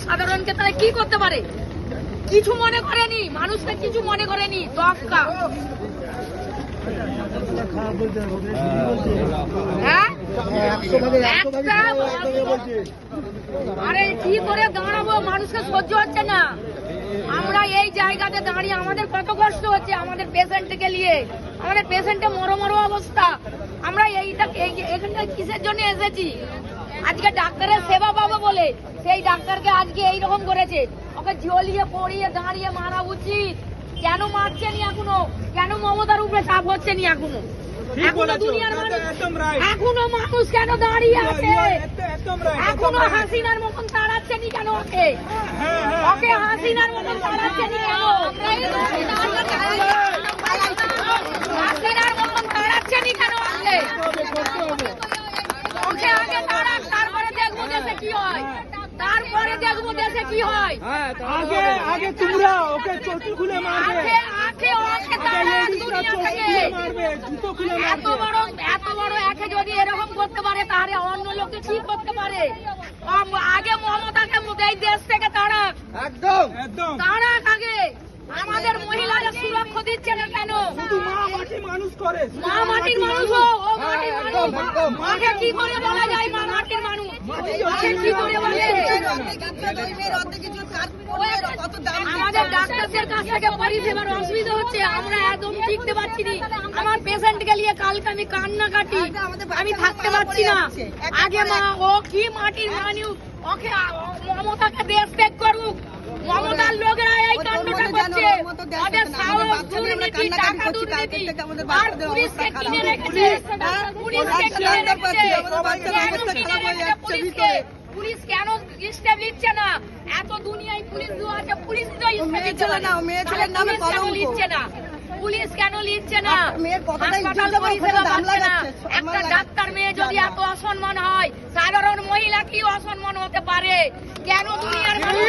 সাধারণকে তারা কি করতে পারে? কিছু মনে করেনি, মানুষকে কিছু মনে করেনি। দক্কা আরে কি করে দাঁড়াবো, মানুষকে সহ্য হচ্ছে না। আমরা এই জায়গাতে দাঁড়িয়ে আমাদের কত কষ্ট হচ্ছে, আমাদের পেশেন্টকে নিয়ে, আমাদের পেশেন্টের মরো অবস্থা। আমরা এখানটা কিসের জন্য এসেছি? আজকে ডাক্তারের সেবা পাবো বলে সেই ডাক্তারকে আজকে এইরকম করেছে। ওকে জ্বলিয়ে পড়িয়ে দাঁড়িয়ে মারা উচিত। কেন মারছেনি এখনো? কেন মমতার উপরে চাপ হচ্ছেনি এখনো? এখনো দুনিয়ার মানুষ, এখনো মানুষ কেন দাঁড়িয়ে আছে? এখনো হাসিনার মতন তাড়াচ্ছেনি কেন ওকে? ওকে হাসিনার মতন তাড়াচ্ছেনি কেন? হাসিনার মতন তাড়াচ্ছেনি কেন ওকে? ওকে আগে তাড়াক, তারপরে দেখবো দেশে কি হয়। তারপরে দেখবো দেশে কি হয়। আগে তোমরা ওকে চটি খুলে মারবে, এত বড় একে যদি এরকম করতে পারে তাহলে অন্য লোককে কি করতে পারে? আগে মমতাকে এই দেশ থেকে তাড়াক, একদম তাড়াক আগে। আমাদের মহিলারা সুরক্ষা দিচ্ছে না কেন? শুধু মা মাটি মানুষ করে, মা মাটির মানুষ, ও মাটির মানুষ। মাকে কি করে বলা যায় মা মাটির মানুষ? কি করে বলে? আমাদের ডাক্তারদের কাছ থেকে পরিষেবার অসুবিধা হচ্ছে, আমরা একদম টিকতে পারছি না। আমার পেশেন্টকে নিয়ে কালকে আমি কান্নাকাটি, আমি থাকতে পারছি না। আগে মা ও কি মাটির মানুষ, ওকে মমতাকে দেশ ত্যাগ করুক। মমতার লোকেরা এই কাণ্ডটা করছে, ওদের সাহস, দুর্নীতি, টাকা দুর্নীতি, আর পুলিশকে কিনে রেখেছে, পুলিশকে কিনে রেখেছে, পুলিশ কেন স্টেপ নিচ্ছে না? এত দুনিয়ায় পুলিশ দেওয়া আছে, পুলিশ তো স্টেপ নিচ্ছে না। পুলিশ কেন নিচ্ছে না? হাসপাতাল পরিষেবা পাচ্ছে না। একটা ডাক্তার মেয়ে যদি এত অসম্মান হয়, সাধারণ মহিলা কি অসম্মান হতে পারে? কেন দুনিয়ার মানুষ